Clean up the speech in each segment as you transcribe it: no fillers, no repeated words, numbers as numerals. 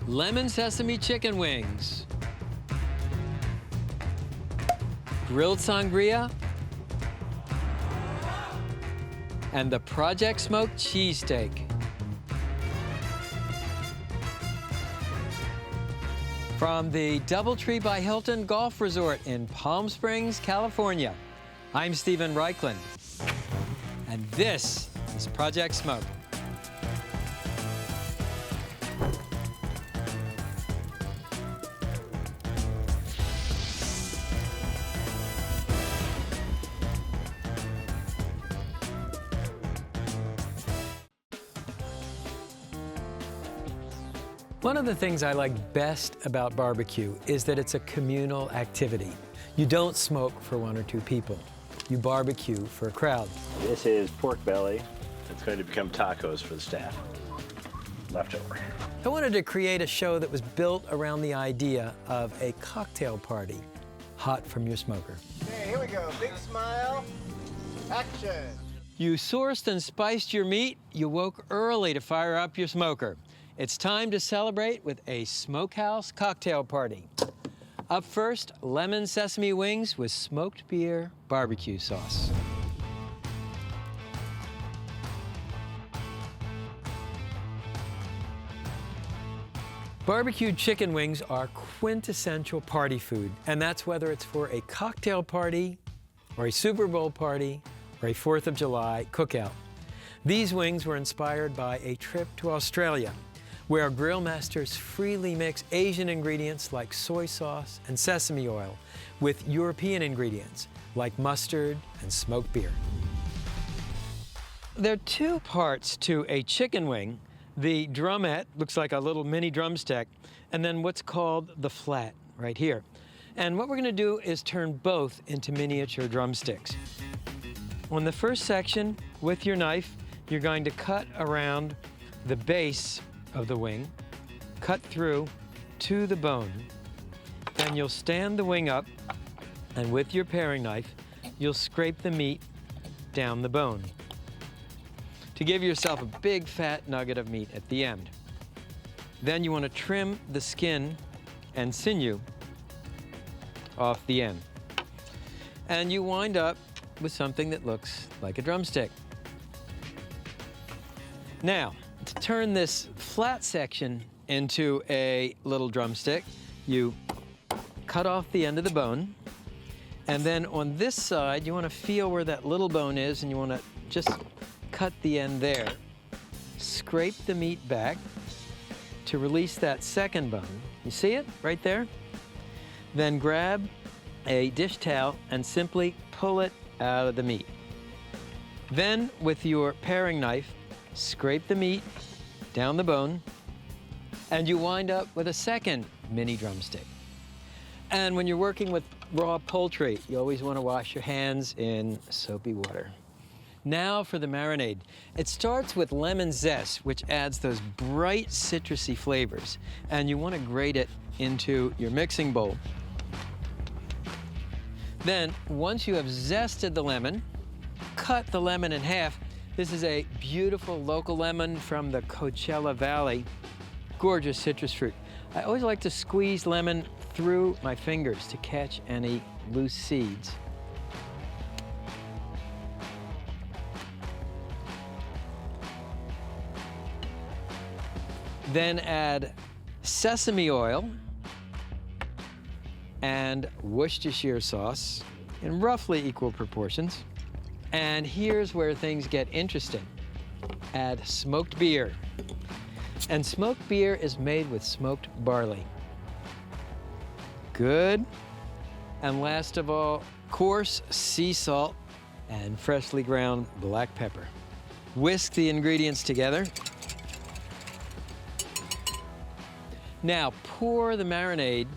lemon sesame chicken wings, grilled sangria, and the Project Smoked cheesesteak. From the DoubleTree by Hilton Golf Resort in Palm Springs, California, I'm Stephen Raichlen, and this is Project Smoke. One of the things I like best about barbecue is that it's a communal activity. You don't smoke for one or two people. You barbecue for a crowd. This is pork belly. It's going to become tacos for the staff. Leftover. I wanted to create a show that was built around the idea of a cocktail party, hot from your smoker. Okay, here we go. Big smile. Action. You sourced and spiced your meat. You woke early to fire up your smoker. It's time to celebrate with a Smokehouse cocktail party. Up first, lemon sesame wings with smoked beer barbecue sauce. Barbecued chicken wings are quintessential party food, and that's whether it's for a cocktail party, or a Super Bowl party, or a 4th of July cookout. These wings were inspired by a trip to Australia, where grill masters freely mix Asian ingredients like soy sauce and sesame oil with European ingredients like mustard and smoked beer. There are two parts to a chicken wing. The drumette looks like a little mini drumstick, and then what's called the flat right here. And what we're gonna do is turn both into miniature drumsticks. On the first section, with your knife, you're going to cut around the base of the wing, cut through to the bone. Then you'll stand the wing up, and with your paring knife, you'll scrape the meat down the bone to give yourself a big fat nugget of meat at the end. Then you want to trim the skin and sinew off the end. And you wind up with something that looks like a drumstick. Now, to turn this flat section into a little drumstick, you cut off the end of the bone, and then on this side, you want to feel where that little bone is, and you want to just cut the end there. Scrape the meat back to release that second bone. You see it right there? Then grab a dish towel and simply pull it out of the meat. Then, with your paring knife, scrape the meat down the bone, and you wind up with a second mini drumstick. And when you're working with raw poultry, you always want to wash your hands in soapy water. Now for the marinade. It starts with lemon zest, which adds those bright citrusy flavors, and you want to grate it into your mixing bowl. Then, once you have zested the lemon, cut the lemon in half. This is a beautiful local lemon from the Coachella Valley. Gorgeous citrus fruit. I always like to squeeze lemon through my fingers to catch any loose seeds. Then add sesame oil and Worcestershire sauce in roughly equal proportions. And here's where things get interesting. Add smoked beer. And smoked beer is made with smoked barley. Good. And last of all, coarse sea salt and freshly ground black pepper. Whisk the ingredients together. Now pour the marinade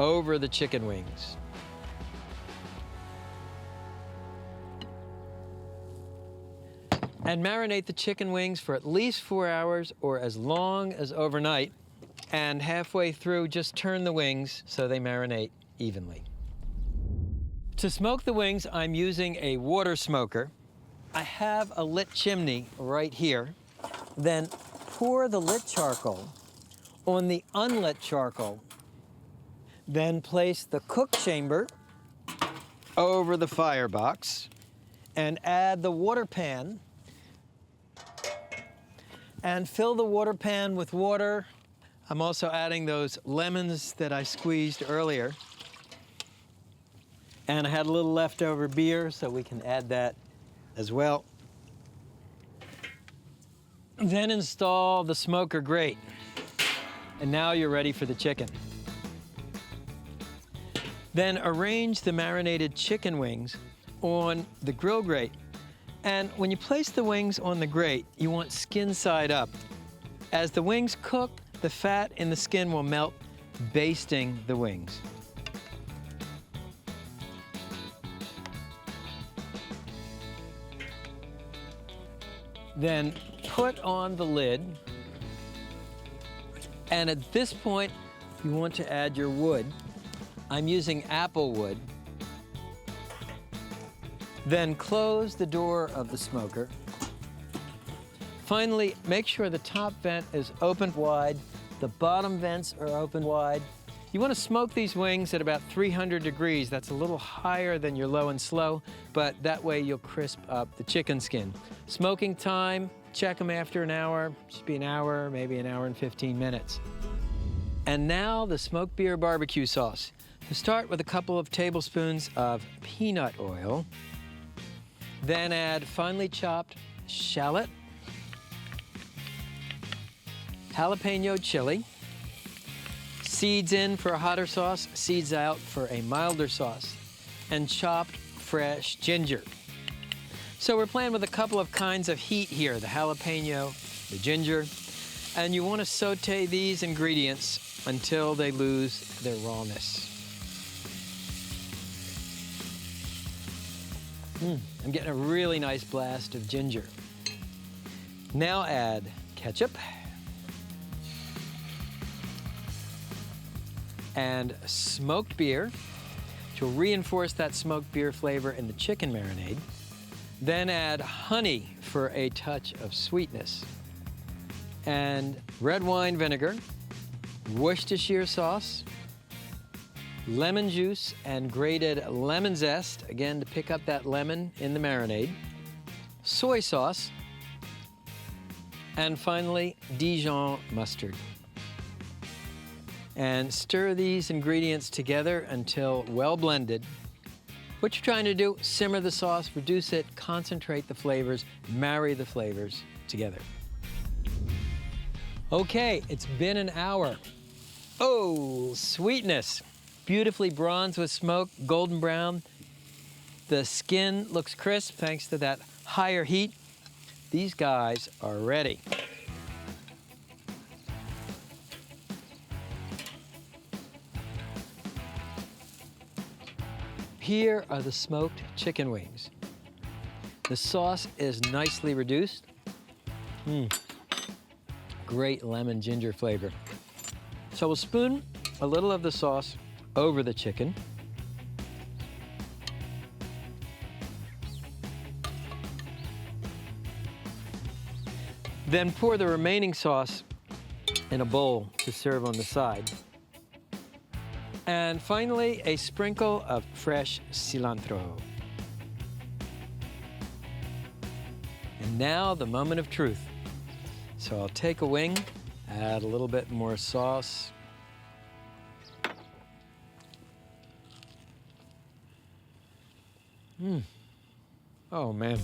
over the chicken wings. And marinate the chicken wings for at least 4 hours or as long as overnight. And halfway through, just turn the wings so they marinate evenly. To smoke the wings, I'm using a water smoker. I have a lit chimney right here. Then pour the lit charcoal on the unlit charcoal. Then place the cook chamber over the firebox and add the water pan and fill the water pan with water. I'm also adding those lemons that I squeezed earlier. And I had a little leftover beer, so we can add that as well. Then install the smoker grate. And now you're ready for the chicken. Then arrange the marinated chicken wings on the grill grate. And when you place the wings on the grate, you want skin side up. As the wings cook, the fat in the skin will melt, basting the wings. Then put on the lid. And at this point, you want to add your wood. I'm using apple wood. Then close the door of the smoker. Finally, make sure the top vent is open wide, the bottom vents are open wide. You want to smoke these wings at about 300 degrees. That's a little higher than your low and slow, but that way you'll crisp up the chicken skin. Smoking time, check them after an hour. Should be an hour, maybe an hour and 15 minutes. And now the smoked beer barbecue sauce. To start with a couple of tablespoons of peanut oil. Then add finely chopped shallot, jalapeno chili, seeds in for a hotter sauce, seeds out for a milder sauce, and chopped fresh ginger. So we're playing with a couple of kinds of heat here, the jalapeno, the ginger, and you want to saute these ingredients until they lose their rawness. I'm getting a really nice blast of ginger. Now add ketchup and smoked beer, which will reinforce that smoked beer flavor in the chicken marinade. Then add honey for a touch of sweetness. And red wine vinegar, Worcestershire sauce, lemon juice and grated lemon zest, again to pick up that lemon in the marinade, soy sauce, and finally Dijon mustard. And stir these ingredients together until well blended. What you're trying to do, simmer the sauce, reduce it, concentrate the flavors, marry the flavors together. Okay, it's been an hour. Oh, sweetness. Beautifully bronzed with smoke, golden brown. The skin looks crisp thanks to that higher heat. These guys are ready. Here are the smoked chicken wings. The sauce is nicely reduced. Great lemon ginger flavor. So we'll spoon a little of the sauce over the chicken. Then pour the remaining sauce in a bowl to serve on the side. And finally, a sprinkle of fresh cilantro. And now the moment of truth. So I'll take a wing, add a little bit more sauce. Oh man,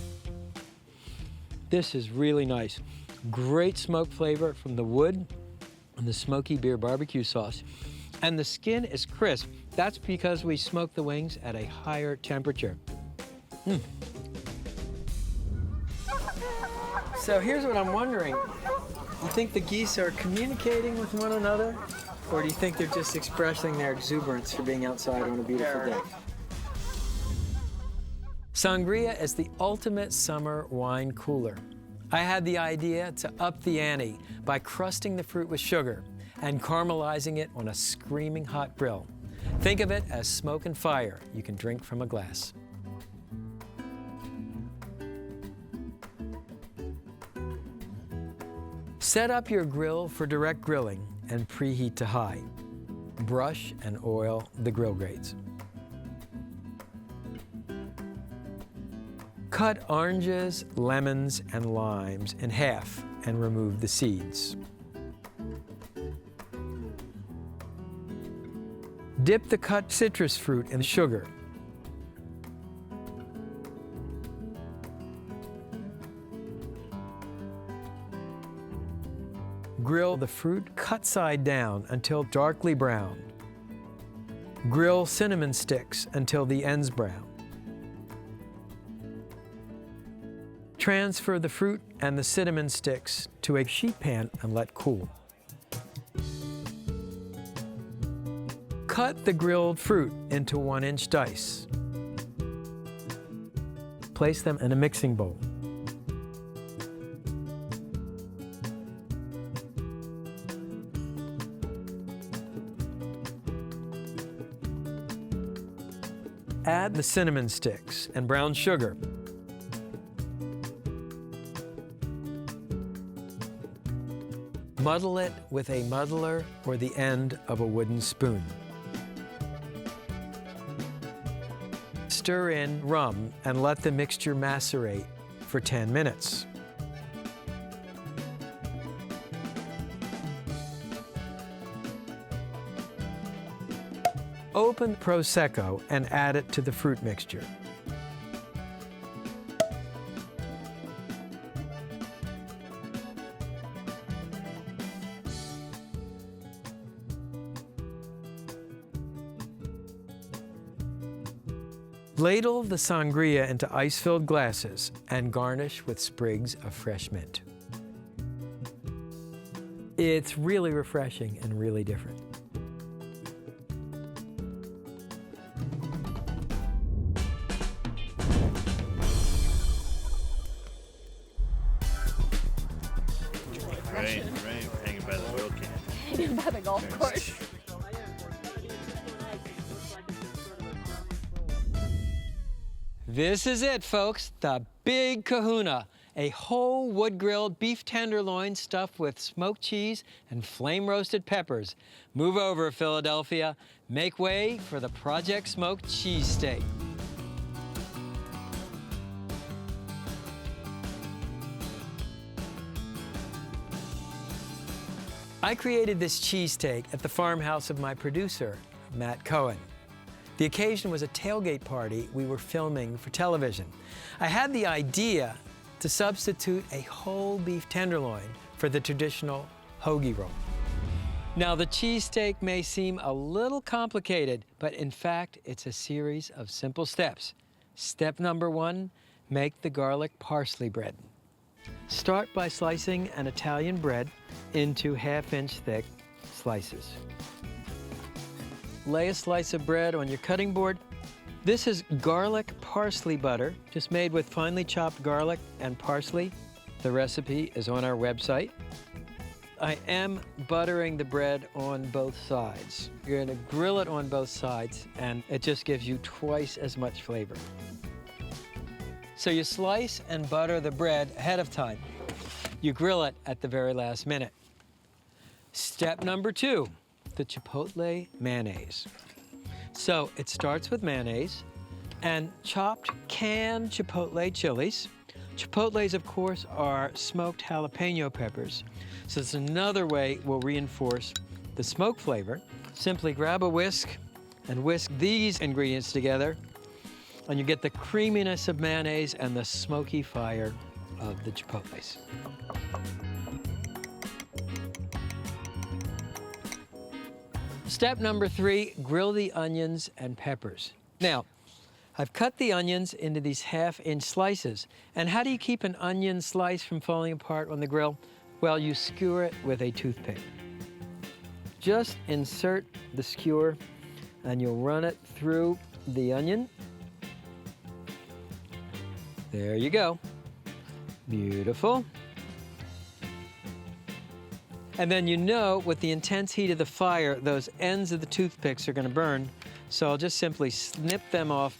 this is really nice. Great smoke flavor from the wood and the smoky beer barbecue sauce. And the skin is crisp. That's because we smoke the wings at a higher temperature. So here's what I'm wondering. You think the geese are communicating with one another? Or do you think they're just expressing their exuberance for being outside on a beautiful day? Sangria is the ultimate summer wine cooler. I had the idea to up the ante by crusting the fruit with sugar and caramelizing it on a screaming hot grill. Think of it as smoke and fire you can drink from a glass. Set up your grill for direct grilling and preheat to high. Brush and oil the grill grates. Cut oranges, lemons, and limes in half and remove the seeds. Dip the cut citrus fruit in sugar. Grill the fruit cut side down until darkly brown. Grill cinnamon sticks until the ends brown. Transfer the fruit and the cinnamon sticks to a sheet pan and let cool. Cut the grilled fruit into 1-inch dice. Place them in a mixing bowl. Add the cinnamon sticks and brown sugar. Muddle it with a muddler or the end of a wooden spoon. Stir in rum and let the mixture macerate for 10 minutes. Open Prosecco and add it to the fruit mixture. Ladle the sangria into ice-filled glasses and garnish with sprigs of fresh mint. It's really refreshing and really different. Right, hanging by the oil can. Hanging by the golf course. This is it, folks, the big kahuna. A whole wood-grilled beef tenderloin stuffed with smoked cheese and flame-roasted peppers. Move over, Philadelphia. Make way for the Project Smoked Cheesesteak. I created this cheesesteak at the farmhouse of my producer, Matt Cohen. The occasion was a tailgate party we were filming for television. I had the idea to substitute a whole beef tenderloin for the traditional hoagie roll. Now, the cheesesteak may seem a little complicated, but in fact, it's a series of simple steps. Step number 1, make the garlic parsley bread. Start by slicing an Italian bread into 1/2-inch thick slices. Lay a slice of bread on your cutting board. This is garlic parsley butter, just made with finely chopped garlic and parsley. The recipe is on our website. I am buttering the bread on both sides. You're gonna grill it on both sides, and it just gives you twice as much flavor. So you slice and butter the bread ahead of time. You grill it at the very last minute. Step number 2, the chipotle mayonnaise. So it starts with mayonnaise and chopped canned chipotle chilies. Chipotles, of course, are smoked jalapeno peppers. So it's another way we'll reinforce the smoke flavor. Simply grab a whisk and whisk these ingredients together, and you get the creaminess of mayonnaise and the smoky fire of the chipotles. Step number 3, grill the onions and peppers. Now, I've cut the onions into these 1/2-inch slices. And how do you keep an onion slice from falling apart on the grill? Well, you skewer it with a toothpick. Just insert the skewer and you'll run it through the onion. There you go. Beautiful. And then you know, with the intense heat of the fire, those ends of the toothpicks are going to burn. So I'll just simply snip them off.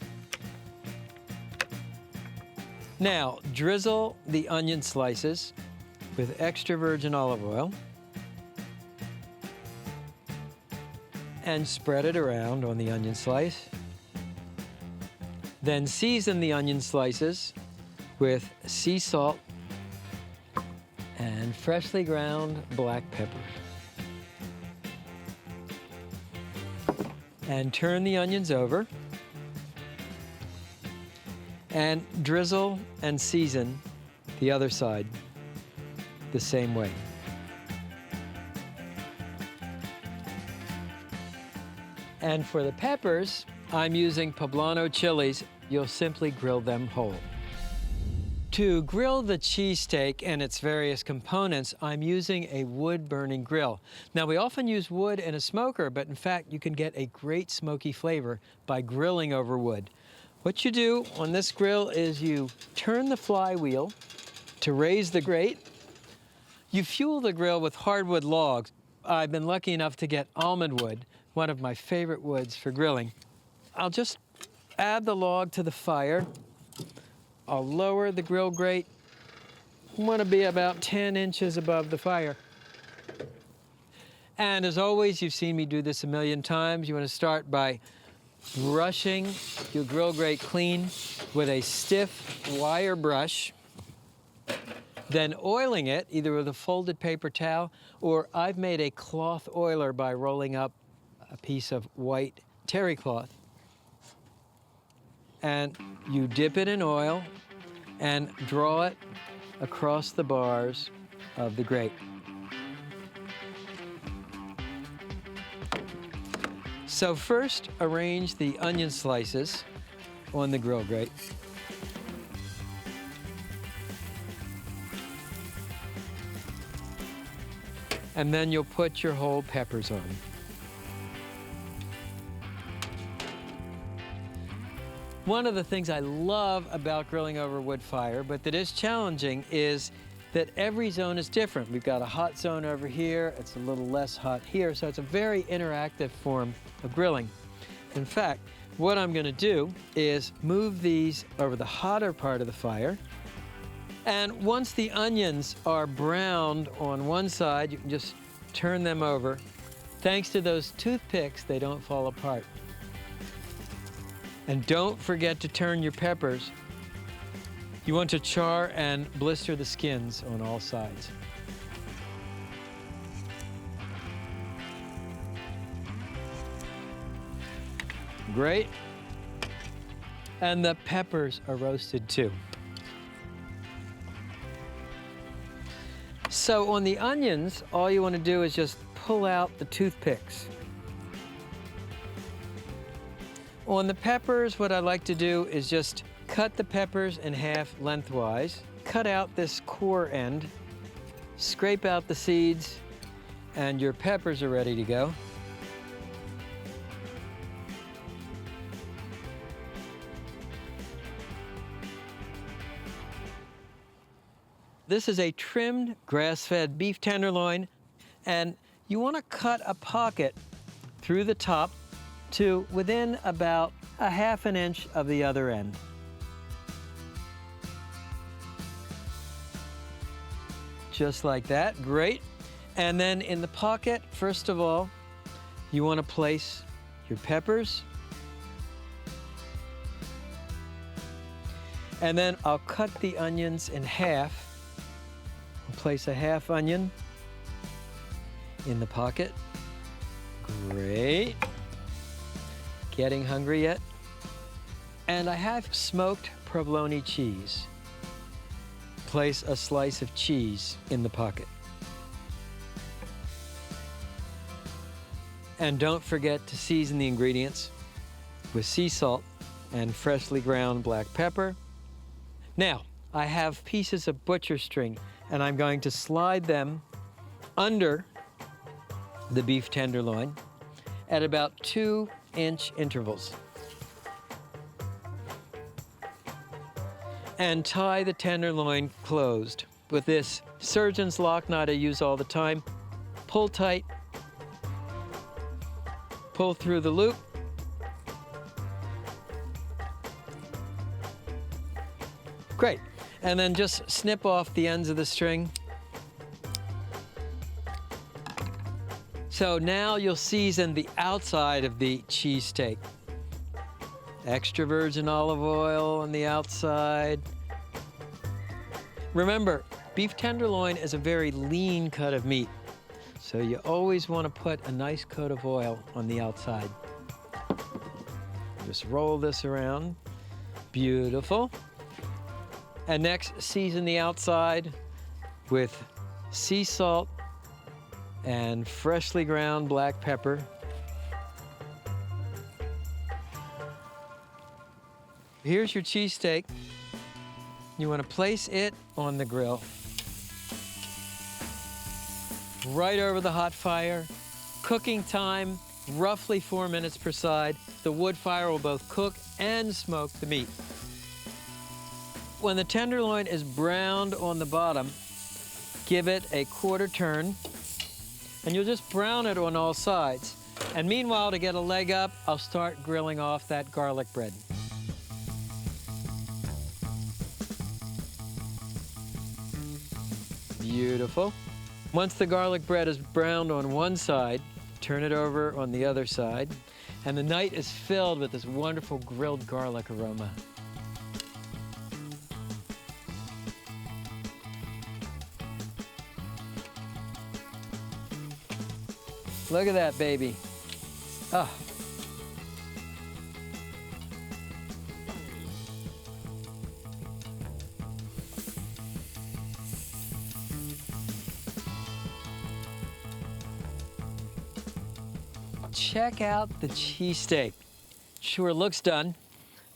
Now, drizzle the onion slices with extra virgin olive oil and spread it around on the onion slice. Then season the onion slices with sea salt and freshly ground black pepper. And turn the onions over and drizzle and season the other side the same way. And for the peppers, I'm using poblano chilies. You'll simply grill them whole. To grill the cheesesteak and its various components, I'm using a wood-burning grill. Now, we often use wood in a smoker, but in fact, you can get a great smoky flavor by grilling over wood. What you do on this grill is you turn the flywheel to raise the grate. You fuel the grill with hardwood logs. I've been lucky enough to get almond wood, one of my favorite woods for grilling. I'll just add the log to the fire. I'll lower the grill grate. I want to be about 10 inches above the fire. And as always, you've seen me do this a million times. You want to start by brushing your grill grate clean with a stiff wire brush, then oiling it either with a folded paper towel, or I've made a cloth oiler by rolling up a piece of white terry cloth. And you dip it in oil and draw it across the bars of the grate. So first, arrange the onion slices on the grill grate. And then you'll put your whole peppers on. One of the things I love about grilling over wood fire, but that is challenging, is that every zone is different. We've got a hot zone over here, it's a little less hot here, so it's a very interactive form of grilling. In fact, what I'm gonna do is move these over the hotter part of the fire, and once the onions are browned on one side, you can just turn them over. Thanks to those toothpicks, they don't fall apart. And don't forget to turn your peppers. You want to char and blister the skins on all sides. Great. And the peppers are roasted too. So on the onions, all you want to do is just pull out the toothpicks. On the peppers, what I like to do is just cut the peppers in half lengthwise, cut out this core end, scrape out the seeds, and your peppers are ready to go. This is a trimmed grass-fed beef tenderloin, and you want to cut a pocket through the top to within about a half an inch of the other end. Just like that, great. And then in the pocket, first of all, you want to place your peppers. And then I'll cut the onions in half. I'll place a half onion in the pocket. Great. Getting hungry yet? And I have smoked provolone cheese. Place a slice of cheese in the pocket. And don't forget to season the ingredients with sea salt and freshly ground black pepper. Now, I have pieces of butcher string, and I'm going to slide them under the beef tenderloin at about 2-inch intervals. And tie the tenderloin closed with this surgeon's lock knot I use all the time. Pull tight, pull through the loop, great. And then just snip off the ends of the string So now you'll season the outside of the cheesesteak. Extra virgin olive oil on the outside. Remember, beef tenderloin is a very lean cut of meat, so you always want to put a nice coat of oil on the outside. Just roll this around. Beautiful. And next, season the outside with sea salt and freshly ground black pepper. Here's your cheesesteak. You want to place it on the grill. Right over the hot fire. Cooking time, roughly 4 minutes per side. The wood fire will both cook and smoke the meat. When the tenderloin is browned on the bottom, give it a quarter turn, and you'll just brown it on all sides. And meanwhile, to get a leg up, I'll start grilling off that garlic bread. Beautiful. Once the garlic bread is browned on one side, turn it over on the other side, and the night is filled with this wonderful grilled garlic aroma. Look at that, baby. Oh. Check out the cheesesteak. Sure looks done,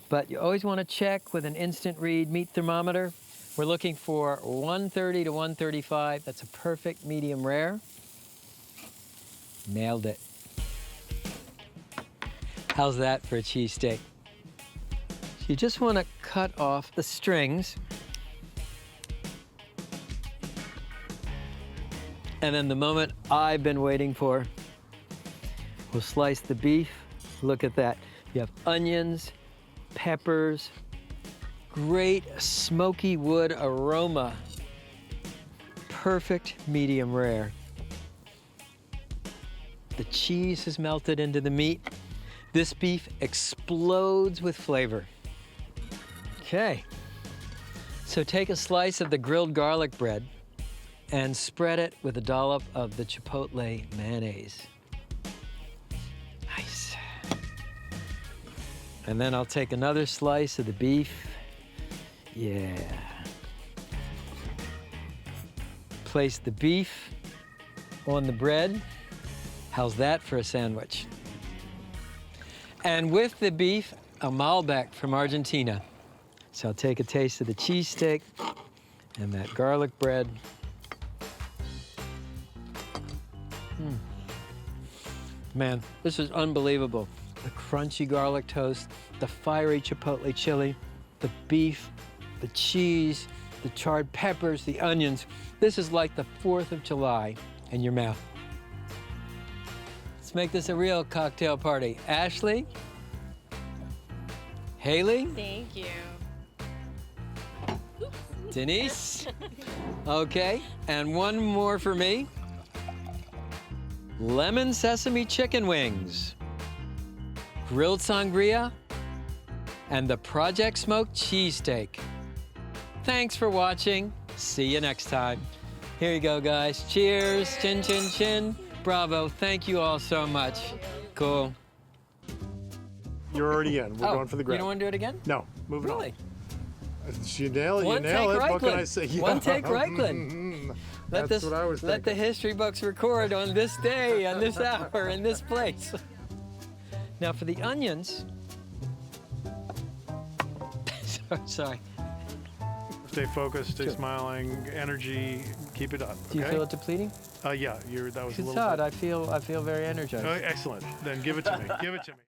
but you always want to check with an instant read meat thermometer. We're looking for 130 to 135. That's a perfect medium rare. Nailed it. How's that for a cheesesteak? So you just want to cut off the strings. And then the moment I've been waiting for, we'll slice the beef. Look at that. You have onions, peppers, great smoky wood aroma. Perfect medium rare. The cheese has melted into the meat. This beef explodes with flavor. Okay. So take a slice of the grilled garlic bread and spread it with a dollop of the chipotle mayonnaise. Nice. And then I'll take another slice of the beef. Yeah. Place the beef on the bread. How's that for a sandwich? And with the beef, a Malbec from Argentina. So I'll take a taste of the cheesesteak and that garlic bread. Man, this is unbelievable. The crunchy garlic toast, the fiery chipotle chili, the beef, the cheese, the charred peppers, the onions. This is like the 4th of July in your mouth. Let's make this a real cocktail party. Ashley? Haley? Thank you. Denise? Okay, and one more for me. Lemon sesame chicken wings, grilled sangria, and the Project Smoked cheesesteak. Thanks for watching. See you next time. Here you go, guys. Cheers. Chin, chin, chin. Bravo. Thank you all so much. Cool. You're already in. We're going for the You grab. don't want to do it again? No, moving Really? on. You nail it. One You nail take it. What can I Raichlen. say? One take Raichlen. That's what I was Let the thinking. history books record on this day, on this hour, in this place. Now for the onions. Sorry. Stay focused, stay smiling, energy, keep it up. Do you okay? feel it depleting? Yeah, that was a It's little odd. bit. I feel very energized. Excellent. Then give it to me. Give it to me.